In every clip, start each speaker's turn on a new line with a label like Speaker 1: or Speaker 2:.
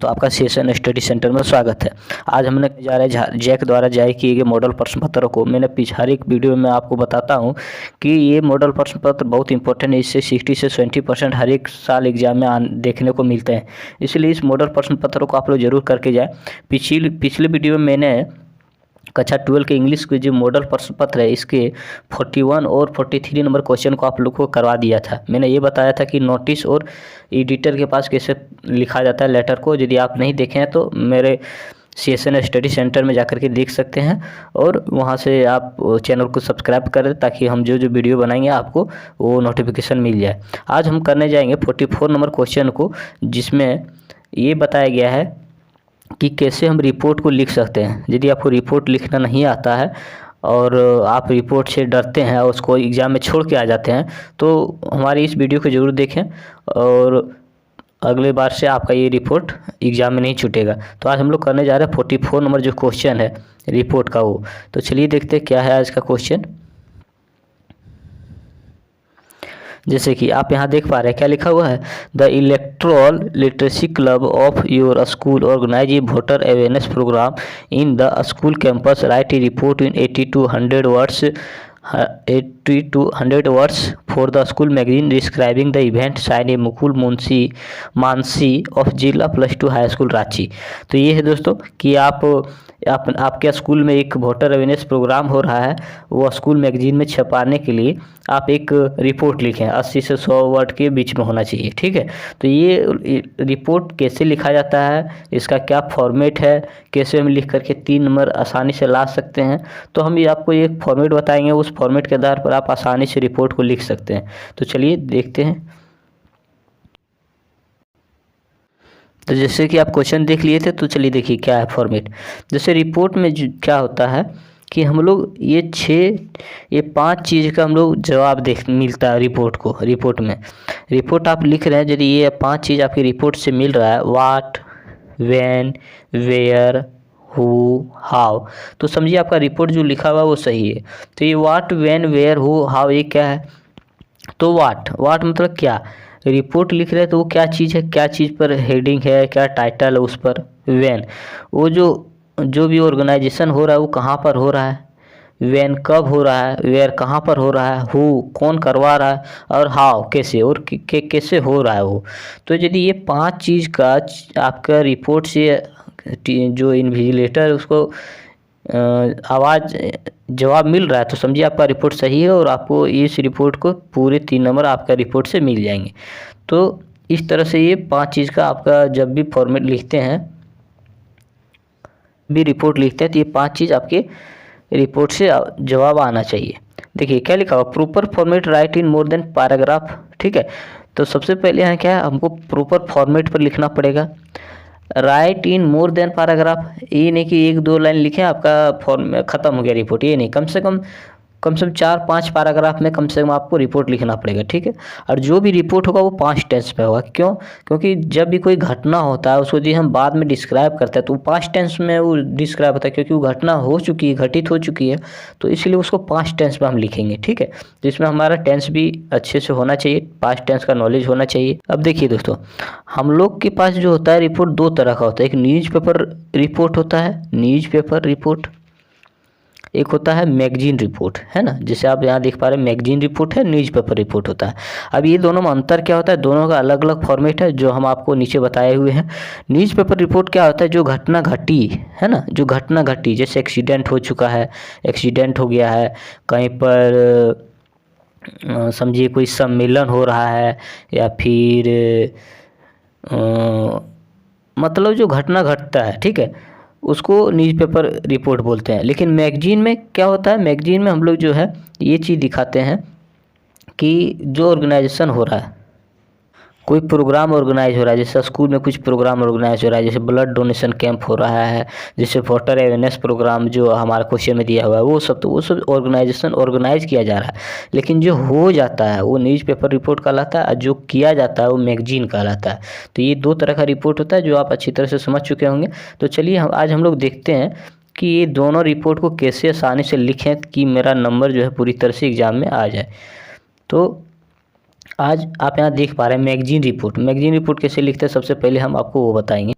Speaker 1: तो आपका session study centre में स्वागत है। आज हमने जा रहे हैं जैक द्वारा जारी किए गए मॉडल प्रश्न पत्रों को। मैंने हर एक वीडियो में आपको बताता हूं कि ये मॉडल प्रश्न पत्र बहुत इंपॉर्टेंट है। इससे 60 से 70% हर एक साल एग्जाम में देखने को मिलते हैं। इसलिए इस मॉडल प्रश्न पत्रों को आप लोग जरूर करके जाए। पिछले वीडियो में मैंने कक्षा 12 के इंग्लिश के जो मॉडल प्रश्न पत्र है इसके 41 और 43 नंबर क्वेश्चन को आप लोग को करवा दिया था। मैंने ये बताया था कि नोटिस और एडिटर के पास कैसे लिखा जाता है लेटर को। यदि आप नहीं देखे हैं तो मेरे सेशन स्टडी सेंटर में जाकर के देख सकते हैं और वहां से आप चैनल को सब्सक्राइब करें ताकि हम जो वीडियो बनाएंगे आपको वो नोटिफिकेशन मिल जाए। आज हम करने जाएंगे 44 नंबर क्वेश्चन को, जिसमें ये बताया गया है कि कैसे हम रिपोर्ट को लिख सकते हैं। यदि आपको रिपोर्ट लिखना नहीं आता है और आप रिपोर्ट से डरते हैं और उसको एग्ज़ाम में छोड़ के आ जाते हैं तो हमारी इस वीडियो को ज़रूर देखें और अगले बार से आपका ये रिपोर्ट एग्ज़ाम में नहीं छूटेगा। तो आज हम लोग करने जा रहे हैं 44 नंबर जो क्वेश्चन है रिपोर्ट का वो। तो चलिए देखते हैं क्या है आज का क्वेश्चन। जैसे कि आप यहाँ देख पा रहे हैं क्या लिखा हुआ है, the electoral literacy club of your school organise a voter awareness programme in the school campus, write a report in 80 to 100 words 80 to 100 words for the school magazine describing the event, signed a Mukul Mansi of जिला +2 high school Ranchi. तो ये है दोस्तों कि आपके school में एक voter awareness programme हो रहा है, वो स्कूल मैगजीन में छपाने के लिए आप एक रिपोर्ट लिखें। 80 से 100 वर्ड के बीच में होना चाहिए, ठीक है। तो ये रिपोर्ट कैसे लिखा जाता है, इसका क्या फॉर्मेट है, कैसे हम लिख करके 3 नंबर आसानी से ला सकते हैं, तो हम ये आपको एक फॉर्मेट बताएंगे। उस फॉर्मेट के आधार पर आप आसानी से रिपोर्ट को लिख सकते हैं। तो चलिए देखते हैं। तो जैसे कि आप क्वेश्चन देख लिए थे, तो चलिए देखिए क्या है फॉर्मेट। जैसे रिपोर्ट में क्या होता है कि हम लोग ये 5 चीज़ का हम लोग जवाब मिलता है रिपोर्ट में। रिपोर्ट आप लिख रहे हैं, यदि ये 5 चीज़ आपकी रिपोर्ट से मिल रहा है, वाट, व्हेन, वेयर, हु, हाउ, तो समझिए आपका रिपोर्ट जो लिखा हुआ है वो सही है। तो ये वाट, व्हेन, वेयर, हु, हाउ ये क्या है। तो वाट मतलब क्या, रिपोर्ट लिख रहे हैं तो वो क्या चीज़ है, क्या चीज़ पर हेडिंग है, क्या टाइटल है उस पर। व्हेन, वो जो भी ऑर्गेनाइजेशन हो रहा है वो कहाँ पर हो रहा है, व्हेन कब हो रहा है, वेयर कहाँ पर हो रहा है, हु कौन करवा रहा है, और हाउ कैसे, और कैसे हो रहा है वो। तो यदि ये 5 चीज़ का आपका रिपोर्ट से जो इन्विजिलेटर उसको जवाब मिल रहा है तो समझिए आपका रिपोर्ट सही है और आपको इस रिपोर्ट को पूरे 3 नंबर आपका रिपोर्ट से मिल जाएंगे। तो इस तरह से ये 5 चीज़ का आपका जब भी फॉर्मेट लिखते हैं, भी रिपोर्ट लिखते हैं, तो ये 5 चीज़ आपके रिपोर्ट से जवाब आना चाहिए। देखिए क्या लिखा हुआ, प्रॉपर फॉर्मेट राइट इन मोर देन पैराग्राफ, ठीक है। तो सबसे पहले यहाँ क्या है, हमको प्रॉपर फॉर्मेट पर लिखना पड़ेगा। राइट इन मोर देन पैराग्राफ, ये नहीं कि 1-2 लाइन लिखें आपका फॉर्म खत्म हो गया रिपोर्ट, ये नहीं, कम से कम 4-5 पैराग्राफ में कम से कम आपको रिपोर्ट लिखना पड़ेगा, ठीक है। और जो भी रिपोर्ट होगा वो 5 टेंस पे होगा। क्यों? क्योंकि जब भी कोई घटना होता है उसको यदि हम बाद में डिस्क्राइब करते हैं तो वो 5 टेंस में वो डिस्क्राइब होता है, क्योंकि वो घटना हो चुकी है, घटित हो चुकी है, तो इसलिए उसको 5 टेंस में हम लिखेंगे, ठीक है। जिसमें हमारा टेंस भी अच्छे से होना चाहिए, 5 टेंस का नॉलेज होना चाहिए। अब देखिए दोस्तों, हम लोग के पास जो होता है रिपोर्ट 2 तरह का होता है। एक न्यूज़पेपर रिपोर्ट होता है, न्यूज़पेपर रिपोर्ट, एक होता है मैगजीन रिपोर्ट, है ना। जैसे आप यहाँ देख पा रहे हैं मैगजीन रिपोर्ट है, न्यूज़पेपर रिपोर्ट होता है। अब ये दोनों में अंतर क्या होता है, दोनों का अलग अलग फॉर्मेट है जो हम आपको नीचे बताए हुए हैं। न्यूज़पेपर रिपोर्ट क्या होता है, जो घटना घटी है ना, जो घटना घटी, जैसे एक्सीडेंट हो चुका है, एक्सीडेंट हो गया है कहीं पर, समझिए कोई सम्मेलन हो रहा है, या फिर मतलब जो घटना घटता है, ठीक है, उसको न्यूज़पेपर रिपोर्ट बोलते हैं। लेकिन मैगजीन में क्या होता है, मैगजीन में हम लोग जो है ये चीज़ दिखाते हैं कि जो ऑर्गेनाइजेशन हो रहा है, कोई प्रोग्राम ऑर्गेनाइज हो रहा है, जैसे स्कूल में कुछ प्रोग्राम ऑर्गेनाइज हो रहा है, जैसे ब्लड डोनेशन कैंप हो रहा है, जैसे वोटर अवेयरनेस प्रोग्राम जो हमारा क्वेश्चन में दिया हुआ है, वो सब ऑर्गेनाइजेशन ऑर्गेनाइज किया जा रहा है। लेकिन जो हो जाता है वो न्यूज़पेपर रिपोर्ट कहलाता है, और जो किया जाता है वो मैगजीन कहलाता है। तो ये 2 तरह का रिपोर्ट होता है जो आप अच्छी तरह से समझ चुके होंगे। तो चलिए आज हम लोग देखते हैं कि ये दोनों रिपोर्ट को कैसे आसानी से लिखें कि मेरा नंबर जो है पूरी तरह से एग्ज़ाम में आ जाए। तो आज आप यहाँ देख पा रहे हैं मैगजीन रिपोर्ट कैसे लिखते हैं, सबसे पहले हम आपको वो बताएंगे।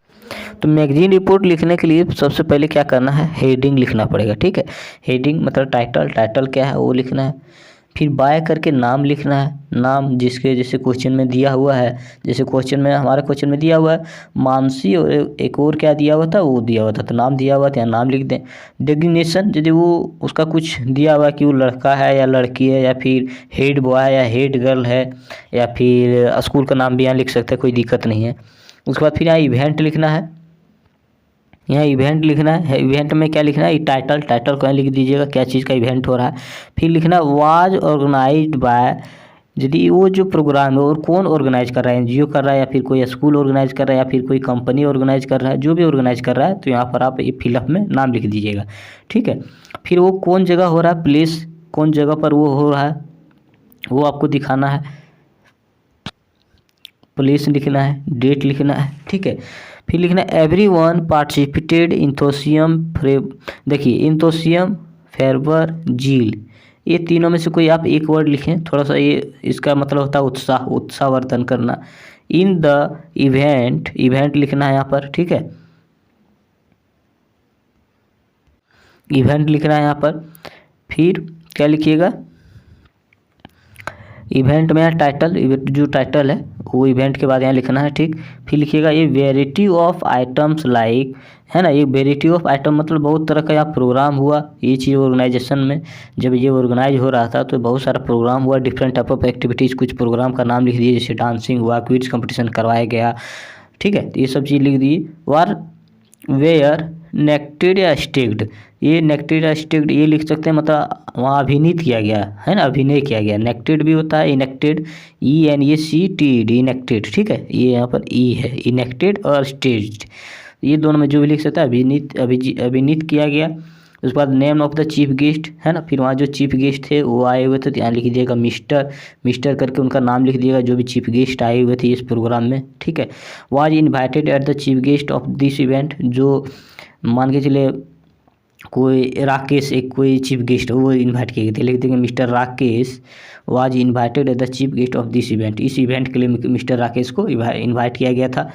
Speaker 1: तो मैगजीन रिपोर्ट लिखने के लिए सबसे पहले क्या करना है, हेडिंग लिखना पड़ेगा, ठीक है। हेडिंग मतलब टाइटल क्या है वो लिखना है। फिर बाय करके नाम लिखना है, नाम जिसके जैसे क्वेश्चन में दिया हुआ है, जैसे हमारे क्वेश्चन में दिया हुआ है मानसी और एक और क्या दिया हुआ था, वो दिया हुआ था, तो नाम दिया हुआ था, यहाँ नाम लिख दें। डेजिग्नेशन यदि वो उसका कुछ दिया हुआ है कि वो लड़का है या लड़की है या फिर हेड बॉय है या हेड गर्ल है या फिर स्कूल का नाम भी यहाँ लिख सकते हैं, कोई दिक्कत नहीं है। उसके बाद फिर यहाँ इवेंट लिखना है, यहाँ इवेंट लिखना है। इवेंट में क्या लिखना है, टाइटल को यहाँ लिख दीजिएगा क्या चीज़ का इवेंट हो रहा है। फिर लिखना वाज ऑर्गेनाइज्ड बाय, यदि वो जो प्रोग्राम है और कौन ऑर्गेनाइज कर रहा है, एनजीओ कर रहा है या फिर कोई स्कूल ऑर्गेनाइज कर रहा है या फिर कोई कंपनी ऑर्गेनाइज कर रहा है, जो भी ऑर्गेनाइज कर रहा है तो यहाँ पर आप ये फिलअप में नाम लिख दीजिएगा, ठीक है। फिर वो कौन जगह हो रहा है, प्लेस कौन जगह पर वो हो रहा है वो आपको दिखाना है, प्लेस लिखना है, डेट लिखना है, ठीक है। फिर लिखना है एवरीवन पार्टिसिपेटेड इंथोसियम देखिए इंथोसियम फेरबर झील, ये तीनों में से कोई आप एक वर्ड लिखें, थोड़ा सा ये इसका मतलब होता है उत्साहवर्धन करना। इन द इवेंट लिखना है यहाँ पर, ठीक है, इवेंट लिखना है यहाँ पर। फिर क्या लिखिएगा, इवेंट में टाइटल, जो टाइटल है वो इवेंट के बाद यहाँ लिखना है, ठीक। फिर लिखिएगा ये वेराइटी ऑफ आइटम्स लाइक, है ना, ये वेराइटी ऑफ आइटम मतलब बहुत तरह का यहाँ प्रोग्राम हुआ, ये चीज़ ऑर्गेनाइजेशन में जब ये ऑर्गेनाइज हो रहा था तो बहुत सारा प्रोग्राम हुआ, डिफरेंट टाइप ऑफ एक्टिविटीज़, कुछ प्रोग्राम का नाम लिख दिए, जैसे डांसिंग हुआ, क्विज कंपटीशन करवाया गया, ठीक है, तो ये सब चीज़ लिख दिए। वार वेयर नेक्टेड या स्टेक्ड, ये नेक्टेड या स्टेक्ड ये लिख सकते हैं, मतलब वहाँ अभिनीत किया गया है ना, अभिनय किया गया। नेक्टेड भी होता है, इनेक्टेड, ENACTED, इनेक्टेड, ठीक है, ये यहाँ पर ई है, इनेक्टेड और स्टेज्ड, ये दोनों में जो भी लिख सकता है, अभिनीत किया गया। उसके बाद name of the chief guest, है ना, फिर वहाँ जो चीफ गेस्ट थे वो आए हुए थे तो यहाँ लिख दिएगा मिस्टर करके उनका नाम लिख दिएगा, जो भी चीफ गेस्ट आए हुए थे इस प्रोग्राम में, ठीक है। Was invited at the chief guest of this event, जो मान के चले कोई राकेश, एक कोई चीफ गेस्ट वो इन्वाइट किए गए थे, लिख देंगे mister Rakesh was invited at the chief guest of this event, इस इवेंट के लिए मिस्टर राकेश को इन्वाइट किया गया था।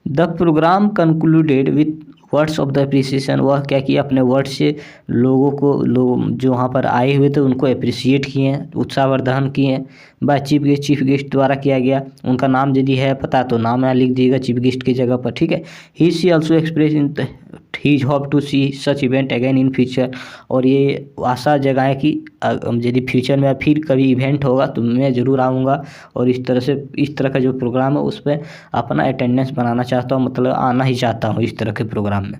Speaker 1: The programme concluded with words of the appreciation, वह क्या किया, अपने वर्ड से लोग जो वहाँ पर आए हुए थे उनको अप्रिसिएट किए हैं, उत्साहवर्धन किए हैं, बाय चीफ गेस्ट द्वारा किया गया। उनका नाम यदि है पता तो नाम यहाँ लिख दिएगा चीफ गेस्ट की जगह पर, ठीक है। He see also express in he hope to see such event again in future, और ये आशा जगाएं कि यदि फ्यूचर में फिर कभी इवेंट होगा तो मैं ज़रूर आऊँगा और इस तरह का जो प्रोग्राम है उस पर अपना अटेंडेंस बनाना चाहता हूँ, मतलब आना ही चाहता हूँ इस तरह के प्रोग्राम में।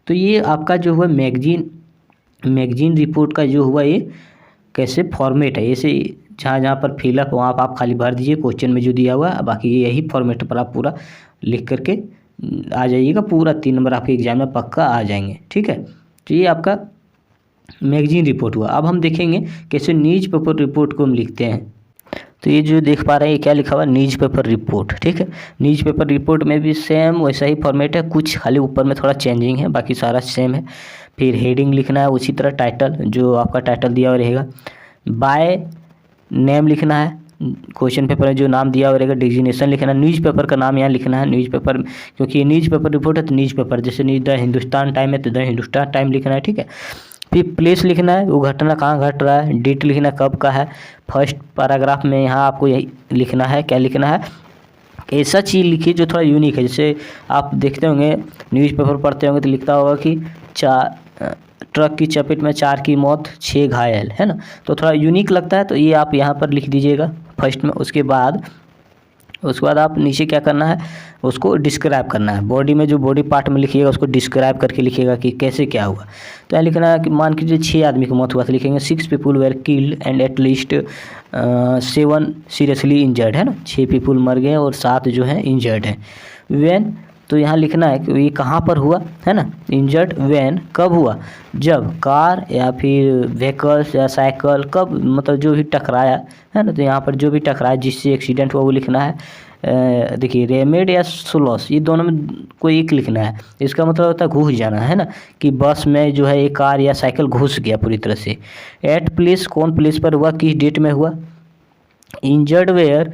Speaker 1: तो ये आपका जो हुआ मैगजीन रिपोर्ट का जो हुआ ये कैसे फॉर्मेट है, ऐसे जहाँ पर फिलअप वहाँ पर आप खाली भर दीजिए क्वेश्चन में जो दिया हुआ है, बाकी यही फॉर्मेट पर आप पूरा लिख करके आ जाइएगा, पूरा 3 नंबर आपके एग्जाम में पक्का आ जाएंगे, ठीक है। तो ये आपका मैगजीन रिपोर्ट हुआ। अब हम देखेंगे कैसे न्यूज़ पेपर रिपोर्ट को हम लिखते हैं। तो ये जो देख पा रहे हैं ये क्या लिखा हुआ है, न्यूज़ पेपर रिपोर्ट, ठीक है। न्यूज़ पेपर रिपोर्ट में भी सेम वैसा ही फॉर्मेट है, कुछ खाली ऊपर में थोड़ा चेंजिंग है, बाकी सारा सेम है। फिर हेडिंग लिखना है, उसी तरह टाइटल जो आपका टाइटल दिया हुआ रहेगा। बाय नेम लिखना है, क्वेश्चन पेपर में जो नाम दिया हुआ रहेगा। डिजिग्नेशन लिखना है, न्यूज़पेपर का नाम यहाँ लिखना है, न्यूज़पेपर क्योंकि ये न्यूज़पेपर रिपोर्ट है तो न्यूज़पेपर, जैसे द हिंदुस्तान टाइम है तो द हिंदुस्तान टाइम लिखना है, ठीक है। फिर प्लेस लिखना है, वो घटना कहाँ घट रहा है, डेट लिखना कब का है। फर्स्ट पैराग्राफ में यहाँ आपको यही लिखना है, क्या लिखना है, ऐसा चीज़ लिखिए जो थोड़ा यूनिक है। जैसे आप देखते होंगे न्यूज़पेपर पढ़ते होंगे तो लिखता होगा कि ट्रक की चपेट में 4 की मौत 6 घायल, है ना, तो थोड़ा यूनिक लगता है, तो ये आप यहाँ पर लिख दीजिएगा फर्स्ट में। उसके बाद आप नीचे क्या करना है, उसको डिस्क्राइब करना है। बॉडी में जो बॉडी पार्ट में लिखिएगा उसको डिस्क्राइब करके लिखिएगा कि कैसे क्या हुआ। तो यहाँ लिखना है कि मान कीजिए 6 आदमी की मौत हुआ तो लिखेंगे 6 people where killed and at least 7 seriously injured, है ना, 6 पीपुल मर गए और 7 जो हैं इंजर्ड हैं। व्हेन, तो यहाँ लिखना है कि ये कहाँ पर हुआ, है ना, इंजर्ड व्हेन कब हुआ, जब कार या फिर व्हीकल्स या साइकिल कब, मतलब जो भी टकराया, है ना, तो यहाँ पर जो भी टकराया जिससे एक्सीडेंट हुआ वो लिखना है। देखिए रेमेड या सोलॉस, ये दोनों में कोई एक लिखना है। इसका मतलब होता है घुस जाना, है ना, कि बस में जो है एक कार या साइकिल घुस गया पूरी तरह से। एट प्लेस, कौन प्लेस पर हुआ, किस डेट में हुआ। Injured were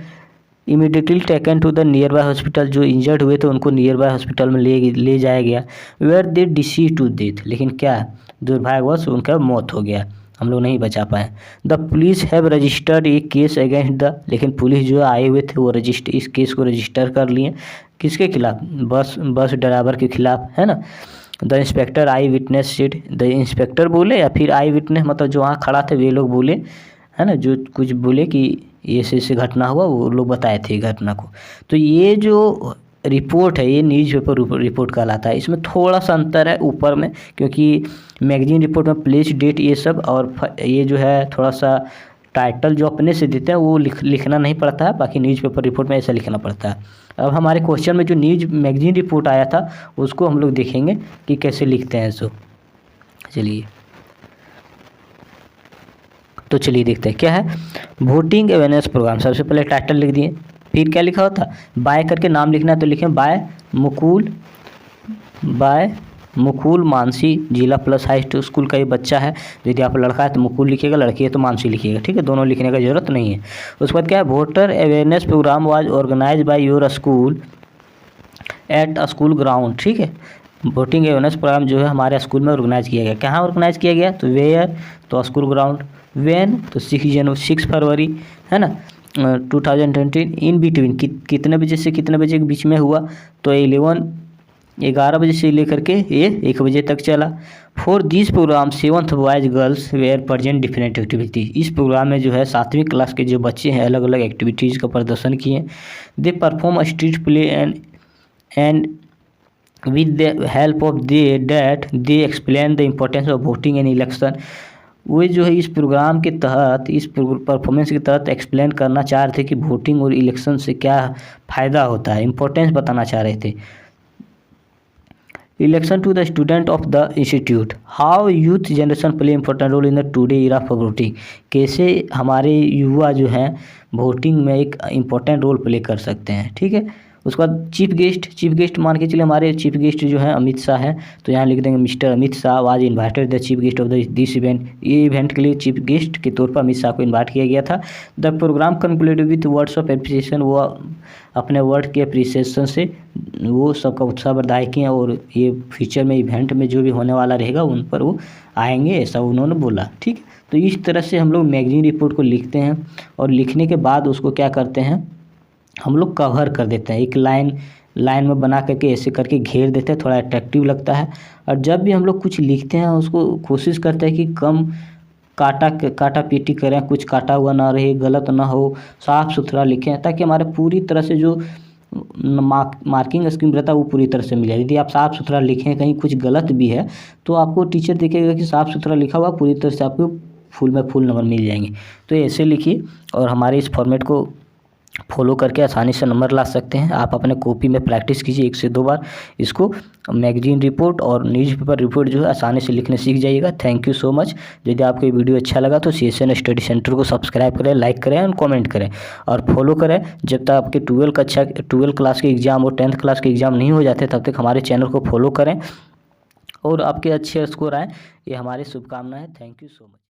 Speaker 1: immediately taken to the nearby hospital, जो इंजर्ड हुए थे उनको नियर बाय हॉस्पिटल में ले जाया गया। Were they decease to death, लेकिन क्या दुर्भाग्यवश उनका मौत हो गया, हम लोग नहीं बचा पाए। The police have registered A case against the, लेकिन पुलिस जो आए हुए थे वो इस केस को रजिस्टर कर लिए, किसके खिलाफ, बस ड्राइवर के खिलाफ, है ना। The inspector I witness seat, the inspector बोले या फिर आई विटनेस मतलब जो वहाँ खड़ा थे वे लोग बोले, है ना, जो कुछ बोले कि ये ऐसे घटना हुआ, वो लोग बताए थे घटना को। तो ये जो रिपोर्ट है ये न्यूज़पेपर रिपोर्ट कहलाता है। इसमें थोड़ा सा अंतर है ऊपर में, क्योंकि मैगजीन रिपोर्ट में प्लेस डेट ये सब, और ये जो है थोड़ा सा टाइटल जो अपने से देते हैं वो लिखना नहीं पड़ता है, बाकी न्यूज़पेपर रिपोर्ट में ऐसा लिखना पड़ता है। अब हमारे क्वेश्चन में जो न्यूज़ मैगजीन रिपोर्ट आया था उसको हम लोग देखेंगे कि कैसे लिखते हैं। सो चलिए, तो चलिए देखते हैं क्या है। वोटिंग अवेयरनेस प्रोग्राम, सबसे पहले टाइटल लिख दिए, फिर क्या लिखा होता, बाय करके नाम लिखना है तो लिखें बाय मुकुल मानसी, जिला प्लस हाई स्कूल का ये बच्चा है। यदि आप लड़का है तो मुकुल लिखिएगा, लड़की है तो मानसी लिखिएगा, ठीक है, दोनों लिखने का जरूरत नहीं है। उसके बाद क्या है, voter awareness programme was organise by your school at school ground, ठीक है। वोटिंग अवेयरनेस प्रोग्राम जो है हमारे स्कूल में ऑर्गेनाइज किया गया, कहाँ ऑर्गेनाइज किया गया, तो वेयर तो स्कूल ग्राउंड, वेन तो 6 फरवरी, है ना, 2020, इन बिटवीन कितने बजे से कितने बजे के बीच में हुआ, तो 11 बजे से लेकर के ये 1 बजे तक चला। For this programme 7th boys girls were present different activities, इस प्रोग्राम में जो है 7वीं क्लास के जो बच्चे हैं अलग अलग एक्टिविटीज़ का प्रदर्शन किए। They perform street play and with the help of they explain the importance of voting in election। वो जो है इस प्रोग्राम के तहत, इस परफॉर्मेंस के तहत एक्सप्लेन करना चाह रहे थे कि वोटिंग और इलेक्शन से क्या फ़ायदा होता है, इम्पोर्टेंस बताना चाह रहे थे। Election to the student of the institute, how youth generation play important role in the today era for voting, कैसे हमारे युवा जो हैं वोटिंग में एक इम्पॉर्टेंट रोल प्ले कर सकते हैं, ठीक है। उसके बाद चीफ गेस्ट मान के चलिए हमारे चीफ गेस्ट जो है अमित शाह है, तो यहाँ लिख देंगे mister Amit Shah was invited the chief guest of this event, ये इवेंट के लिए चीफ गेस्ट के तौर पर अमित शाह को इन्वाइट किया गया था। The programme concluded with words of appreciation, वो अपने वर्ड के अप्रिसिएशन से वो सबका उत्साह बधाई किए, और ये फ्यूचर में इवेंट में जो भी होने वाला रहेगा उन पर वो आएंगे, ऐसा उन्होंने बोला, ठीक। तो इस तरह से हम लोग मैगजीन रिपोर्ट को लिखते हैं, और लिखने के बाद उसको क्या करते हैं, हम लोग कवर कर देते हैं, एक लाइन में बना करके ऐसे करके घेर देते हैं, थोड़ा अट्रैक्टिव लगता है। और जब भी हम लोग कुछ लिखते हैं उसको कोशिश करते हैं कि कम काटा पीटी करें, कुछ काटा हुआ ना रहे, गलत ना हो, साफ़ सुथरा लिखें, ताकि हमारे पूरी तरह से जो मार्किंग स्कीम रहता है वो पूरी तरह से मिल जाए। यदि आप साफ़ सुथरा लिखें, कहीं कुछ गलत भी है तो आपको टीचर देखेगा कि साफ़ सुथरा लिखा हुआ, पूरी तरह से आपको फुल में फुल नंबर मिल जाएंगे। तो ऐसे लिखिए, और हमारे इस फॉर्मेट को फॉलो करके आसानी से नंबर ला सकते हैं। आप अपने कॉपी में प्रैक्टिस कीजिए 1 से 2 बार, इसको मैगजीन रिपोर्ट और न्यूज़पेपर रिपोर्ट जो है आसानी से लिखने सीख जाइएगा। Thank you so much. यदि आपको ये वीडियो अच्छा लगा तो CSN स्टडी सेंटर को सब्सक्राइब करें, लाइक करें और कमेंट करें और फॉलो करें। जब तक आपके 12 क्लास के एग्ज़ाम और 10th क्लास के एग्ज़ाम नहीं हो जाते तब तक हमारे चैनल को फॉलो करें और आपके अच्छे स्कोर आए, ये हमारी शुभकामनाएँ। Thank you so much.